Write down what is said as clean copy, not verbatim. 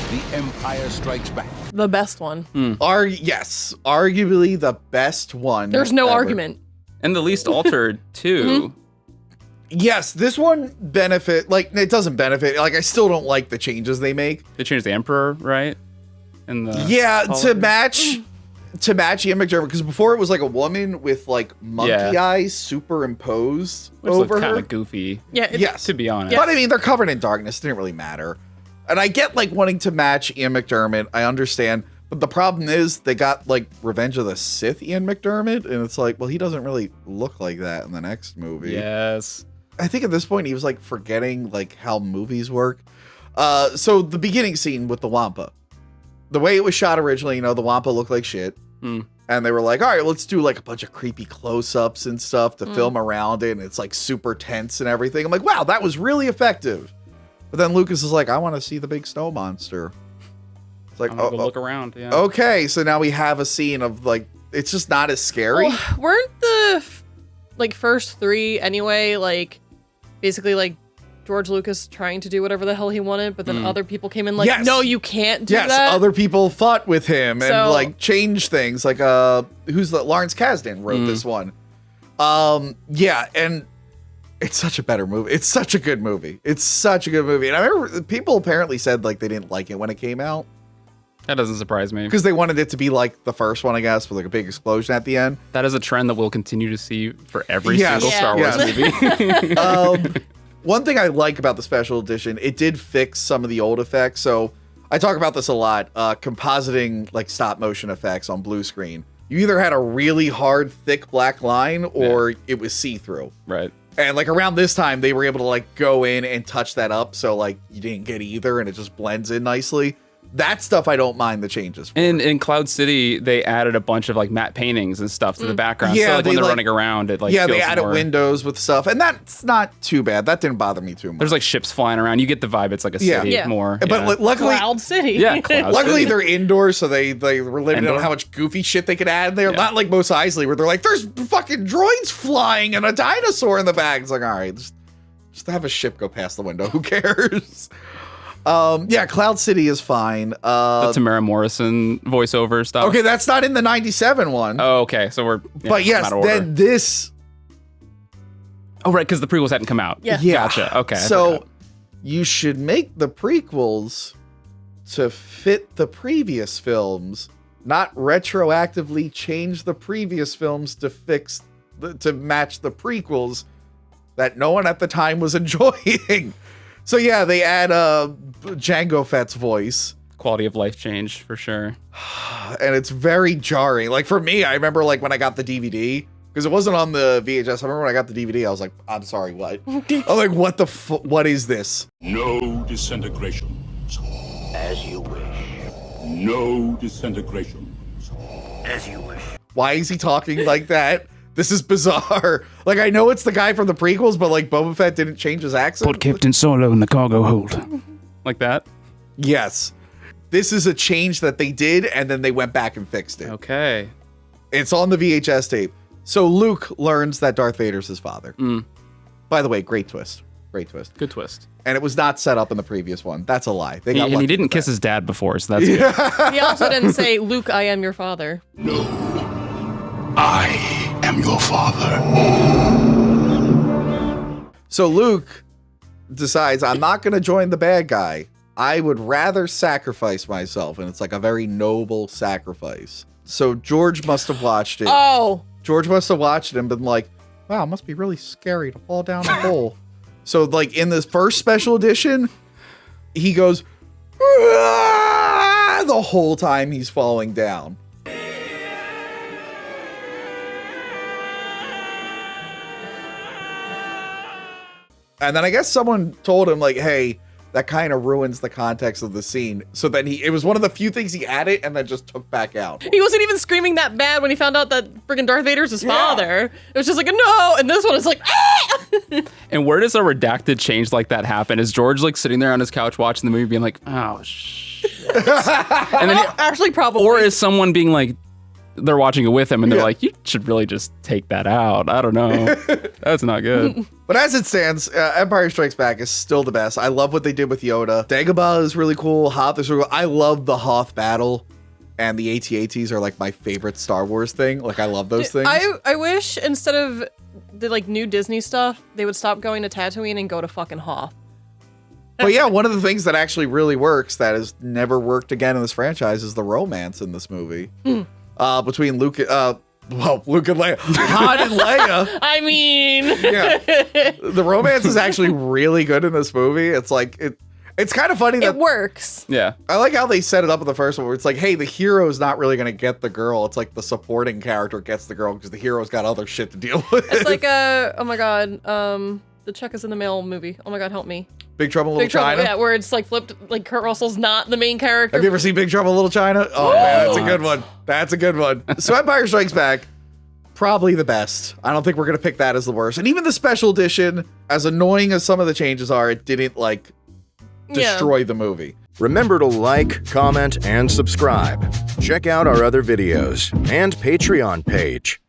The Empire Strikes Back. The best one. Yes, arguably the best one. There's no ever. argument. And the least altered, too. Yes, this one it doesn't benefit. Like, I still don't like the changes they make. They changed the Emperor, right? And the to match Ian McDermott, because before it was like a woman with like monkey eyes superimposed Which over looked her. kind of goofy. Yeah. Yes, to be honest. but I mean they're covered in darkness. It didn't really matter. And I get like wanting to match Ian McDermott. I understand, but the problem is they got like Revenge of the Sith Ian McDermott, and it's like, well, he doesn't really look like that in the next movie. Yes. I think at this point he was like forgetting like how movies work. So the beginning scene with the Wampa, the way it was shot originally, the Wampa looked like shit. And they were like, all right, let's do like a bunch of creepy close-ups and stuff to film around it. And it's like super tense and everything. I'm like, wow, that was really effective. But then Lucas is like, I want to see the big snow monster. It's like, Go look around. Yeah. Okay. So now we have a scene of like, it's just not as scary. Well, weren't the first three anyway, like basically like George Lucas trying to do whatever the hell he wanted, but then other people came in like, Yes. no, you can't do that. Yes, other people fought with him and So- like changed things. Like Lawrence Kasdan wrote this one. Yeah, and it's such a better movie. It's such a good movie. It's such a good movie. And I remember people apparently said like they didn't like it when it came out That doesn't surprise me. because they wanted it to be like the first one, I guess, with like a big explosion at the end. That is a trend that we'll continue to see for every Yes. single Star Wars Yes. movie. One thing I like about the special edition, it did fix some of the old effects. So I talk about this a lot, compositing like stop motion effects on blue screen. You either had a really hard, thick black line or it was see-through. Right. And like around this time, they were able to like go in and touch that up. So like you didn't get either and it just blends in nicely. That stuff I don't mind the changes for. And in Cloud City, they added a bunch of like matte paintings and stuff to the background. Yeah, so like, they, when they're like- running around, it like Yeah, they feels added more- windows with stuff. And that's not too bad. That didn't bother me too much. There's like ships flying around. You get the vibe. It's like a Yeah. city Yeah. more. But yeah. luckily, Cloud City. Yeah, Cloud luckily City. they're indoors, so they were limited on Indoor? how much goofy shit they could add there. Yeah. Not like Mos Eisley, where they're like, there's fucking droids flying and a dinosaur in the back. It's like, all right, just have a ship go past the window. Who cares? Yeah, Cloud City is fine. the Tamara Morrison voiceover stuff. Okay, that's not in the 97 one. Oh, okay. So we're. Yeah, but yes, out of order. then this. Oh, right, because the prequels hadn't come out. Yeah. Gotcha. Okay. I So forgot. you should make the prequels to fit the previous films, not retroactively change the previous films to match the prequels that no one at the time was enjoying. So yeah, they add Jango Fett's voice, Quality of life change for sure. and it's very jarring. Like for me, I remember like when I got the DVD, because it wasn't on the VHS. I remember when I got the DVD, I was like, I'm sorry, what? I'm like, what is this? No disintegrations. As you wish. No disintegrations. As you wish. Why is he talking like that? This is bizarre. Like, I know it's the guy from the prequels, but like Boba Fett didn't change his accent. Put Captain Solo in the cargo hold. Like that? Yes. This is a change that they did, and then they went back and fixed it. Okay. It's on the VHS tape. So Luke learns that Darth Vader's his father. By the way, great twist. Great twist. Good twist. And it was not set up in the previous one. That's a lie. They got And lucky he didn't with kiss that. his dad before, so that's good. He also didn't say, Luke, I am your father. No. I am your father. So Luke decides, I'm not going to join the bad guy. I would rather sacrifice myself. And it's like a very noble sacrifice. So George must have watched it. Oh. George must have watched it and been like, wow, it must be really scary to fall down a hole. So like in this first special edition, he goes, "Ah!" the whole time he's falling down. And then I guess someone told him like, hey, that kind of ruins the context of the scene. So then it was one of the few things he added and then just took back out. He wasn't even screaming that bad when he found out that friggin' Darth Vader's his father. It was just like, no! And this one is like, ah! And where does a redacted change like that happen? Is George like sitting there on his couch watching the movie being like, oh, shit. And then Actually, probably. or is someone being like, they're watching it with him and they're Yeah. like, you should really just take that out. I don't know. That's not good. But as it stands, Empire Strikes Back is still the best. I love what they did with Yoda. Dagobah is really cool. Hoth is really cool. I love the Hoth battle. And the AT-ATs are like my favorite Star Wars thing. Like I love those things. I wish instead of the like new Disney stuff, they would stop going to Tatooine and go to fucking Hoth. But yeah, one of the things that actually really works that has never worked again in this franchise is the romance in this movie. Between Luke and Leia. Han and Leia. I mean, Yeah. The romance is actually really good in this movie. It's like it's kind of funny that it works. Yeah. I like how they set it up in the first one where it's like, hey, the hero's not really going to get the girl. It's like the supporting character gets the girl because the hero's got other shit to deal with. It's like oh my god, the check is in the mail movie. Oh my god, help me. Big Trouble in Little Big Trouble, China. yeah, where it's like flipped, like Kurt Russell's not the main character. Have you ever seen Big Trouble in Little China? Oh man, that's a good one. That's a good one. So Empire Strikes Back, probably the best. I don't think we're going to pick that as the worst. And even the special edition, as annoying as some of the changes are, it didn't like destroy the movie. Remember to like, comment, and subscribe. Check out our other videos and Patreon page.